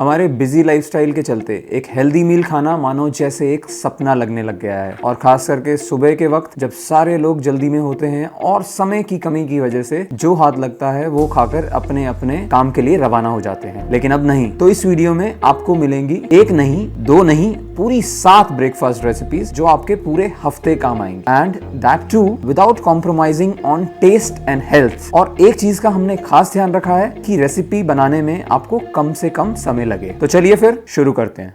हमारे busy lifestyle के चलते एक हेल्दी मील खाना मानो जैसे एक सपना लगने लग गया है, और खास करके सुबह के वक्त जब सारे लोग जल्दी में होते हैं और समय की कमी की वजह से जो हाथ लगता है वो खाकर अपने अपने काम के लिए रवाना हो जाते हैं। लेकिन अब नहीं, तो इस वीडियो में आपको मिलेंगी एक नहीं, दो नहीं, पूरी 7 ब्रेकफास्ट रेसिपीज जो आपके पूरे हफ्ते काम आएंगी, and that too without compromising on taste and health. और एक चीज का हमने खास ध्यान रखा है कि रेसिपी बनाने में आपको कम से कम समय लगे। तो चलिए फिर शुरू करते हैं।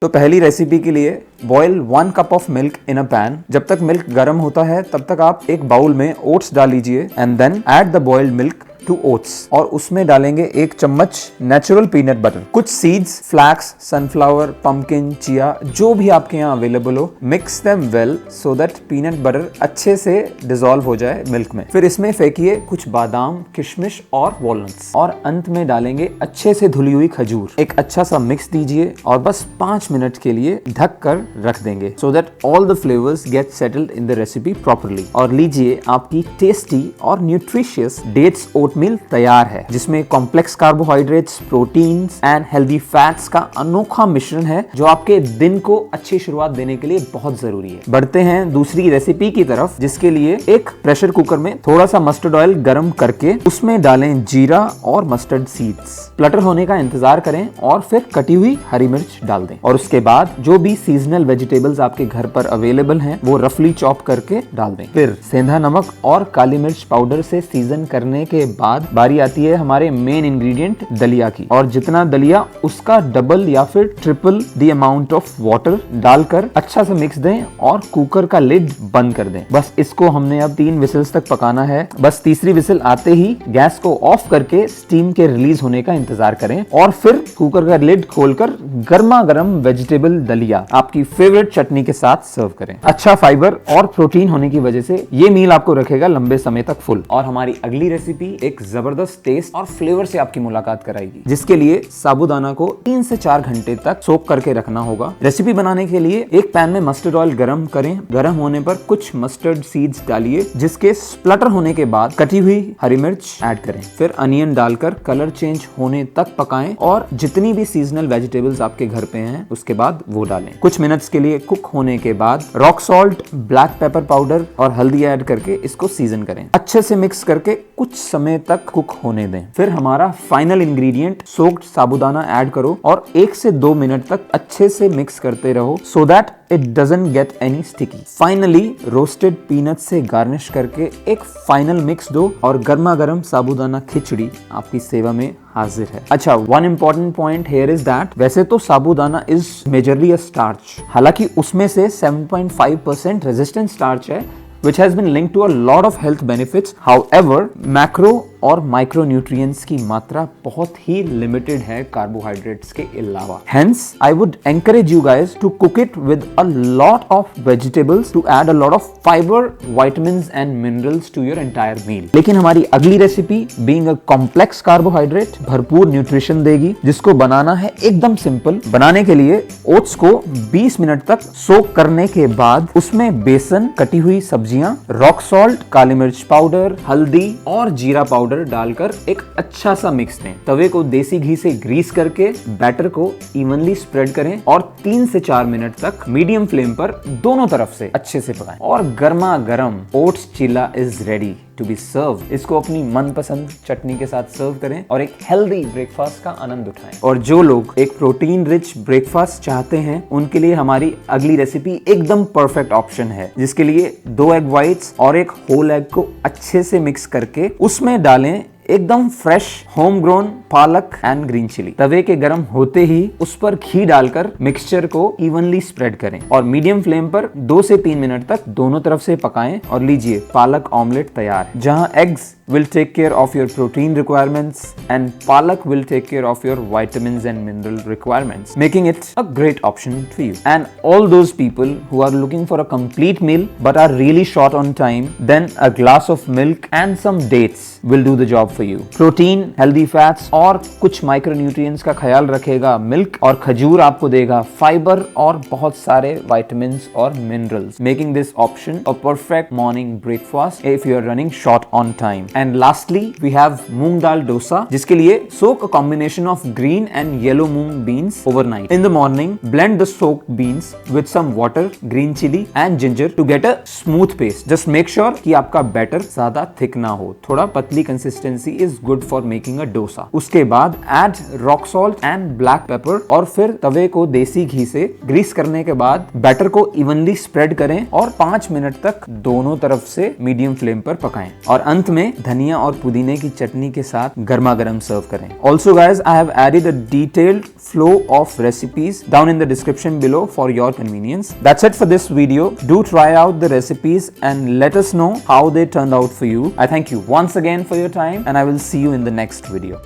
तो पहली रेसिपी के लिए boil 1 cup of milk in a pan. जब तक मिल्क गर्म होता है तब तक आप एक बाउल में ओट्स डाल लीजिए and then add the boiled milk to oats, और उसमें डालेंगे 1 चम्मच नेचुरल पीनट बटर, कुछ seeds, flax, sunflower, pumpkin, chia, जो भी आपके यहाँ अवेलेबल हो। Mix them well so that peanut butter अच्छे से डिसॉल्व हो जाए मिल्क में। फिर इसमें फेंकिए कुछ बादाम, किशमिश और वॉलनट्स, और अंत में डालेंगे अच्छे से धुली हुई खजूर। एक अच्छा सा मिक्स दीजिए और बस 5 मिनट के लिए ढक कर रख देंगे so that all the flavours get settled in the recipe properly. और लीजिए, आपकी टेस्टी और न्यूट्रिशियस डेट्स ओट मील तैयार है, जिसमें complex carbohydrates, proteins and healthy fats का अनोखा मिश्रण है जो आपके दिन को अच्छी शुरुआत देने के लिए बहुत जरूरी है। बढ़ते हैं दूसरी रेसिपी की तरफ, जिसके लिए एक प्रेशर कुकर में थोड़ा सा मस्टर्ड ऑयल गरम करके उसमें डालें जीरा और मस्टर्ड सीड्स। प्लटर होने का इंतजार करें और फिर कटी हुई हरी मिर्च डाल दें, और उसके बाद जो भी सीजनल वेजिटेबल्स आपके घर पर अवेलेबल हैं वो रफली चॉप करके डाल दें। फिर सेंधा नमक और काली मिर्च पाउडर से सीजन करने के बाद बारी आती है हमारे मेन इंग्रेडिएंट दलिया की, और जितना दलिया उसका डबल या फिर triple the amount of water डालकर अच्छा से मिक्स दें और कुकर का लिड बंद कर दें। बस इसको हमने अब 3 विसिल्स तक पकाना है। बस तीसरी विसिल आते ही गैस को ऑफ करके स्टीम के रिलीज होने का इंतजार करें, और फिर कुकर का लिड खोलकर गर्मा गर्म वेजिटेबल दलिया आपकी फेवरेट चटनी के साथ सर्व करें। अच्छा फाइबर और प्रोटीन होने की वजह से ये मील आपको रखेगा लंबे समय तक फुल। और हमारी अगली रेसिपी एक जबरदस्त टेस्ट और फ्लेवर से आपकी मुलाकात कराएगी, जिसके लिए साबूदाना को 3 से 4 घंटे तक सोक करके रखना होगा। रेसिपी बनाने के लिए एक पैन में मस्टर्ड ऑयल गरम करें। गरम होने पर कुछ मस्टर्ड सीड्स डालिए, जिसके स्प्लटर होने के बाद कटी हुई हरी मिर्च ऐड करें। फिर अनियन डालकर कलर चेंज होने तक पकाएं, और जितनी भी सीजनल वेजिटेबल्स आपके घर पे हैं उसके बाद वो डालें। कुछ मिनट्स के लिए कुक होने के बाद rock salt, black pepper powder और हल्दी ऐड करके इसको सीजन करें। अच्छे से मिक्स करके कुछ समय तक कुक होने दें। फिर हमारा फाइनल इंग्रेडिएंट सोक्ड साबूदाना ऐड करो और 1 से 2 मिनट तक अच्छे से मिक्स करते रहो so that it doesn't get any sticky. Finally roasted peanut से गार्निश करके एक फाइनल मिक्स दो, और गर्मा गर्म साबूदाना खिचड़ी आपकी सेवा में हाजिर है। अच्छा, one important point here is that वैसे तो साबूदाना इज मेजरली अ स्टार्च, हालांकि उसमें से 7.5% रेजिस्टेंट स्टार्च है, which has been linked to a lot of health benefits. However, macro और माइक्रोन्यूट्रिएंट्स की मात्रा बहुत ही लिमिटेड है कार्बोहाइड्रेट्स के अलावा। Hence, I would encourage you guys to cook it with a lot of vegetables to add a lot of fiber, vitamins and minerals to your entire meal. लेकिन हमारी अगली recipe being a complex carbohydrate भरपूर nutrition देगी, जिसको बनाना है एकदम simple. बनाने के लिए ओट्स को 20 मिनट तक सोक करने के बाद उसमें बेसन, कटी हुई सब्जियां, रॉक सॉल्ट, काली मिर्च पाउडर, हल्दी और जीरा पाउडर डालकर एक अच्छा सा मिक्स दें। तवे को देसी घी से ग्रीस करके बैटर को इवनली स्प्रेड करें और 3 से 4 मिनट तक मीडियम फ्लेम पर दोनों तरफ से अच्छे से पकाएं, और गर्मा गर्म oats chilla is ready to be serve. इसको अपनी मनपसंद चटनी के साथ सर्व करें और एक हेल्दी ब्रेकफास्ट का आनंद उठाएं। और जो लोग एक प्रोटीन रिच ब्रेकफास्ट चाहते हैं उनके लिए हमारी अगली रेसिपी एकदम परफेक्ट ऑप्शन है, जिसके लिए 2 एग व्हाइट्स और एक होल एग को अच्छे से मिक्स करके उसमें डालें एकदम फ्रेश होम ग्रोन पालक एंड ग्रीन चिली। तवे के गर्म होते ही उस पर घी डालकर मिक्सचर को इवनली स्प्रेड करें और मीडियम फ्लेम पर 2 से 3 मिनट तक दोनों तरफ से पकाएं, और लीजिए, पालक ऑमलेट तैयार है, जहां eggs will take care of your protein requirements and palak will take care of your vitamins and mineral requirements, making it a great option for you. And all those people who are looking for a complete meal but are really short on time, then a glass of milk and some dates will do the job for you. Protein, healthy fats और कुछ micronutrients का ख्याल रखेगा milk, और खजूर आपको देगा fiber और बहुत सारे vitamins और minerals, making this option a perfect morning breakfast if you are running short on time. And lastly we have moong dal dosa, जिसके लिए soak a combination of green and yellow moong beans overnight. In the morning blend the soaked beans with some water, green chili and ginger to get a smooth paste. Just make sure कि आपका batter ज्यादा thick ना हो, थोड़ा पतली consistency is good for making a dosa. उसके बाद add rock salt and black pepper और फिर तवे को देसी घी से ग्रीस करने के बाद बैटर को इवनली स्प्रेड करें और 5 मिनट तक दोनों तरफ से मीडियम फ्लेम पर पकाएं और अंत में धनिया और पुदीने की चटनी के साथ गर्मा गर्म सर्व करें. Also guys, I have added a detailed flow of recipes down in the description below for your convenience. That's it for this video. Do try out the recipes and let us know how they turned out for you. I thank you once again for your time and I will see you in the next video.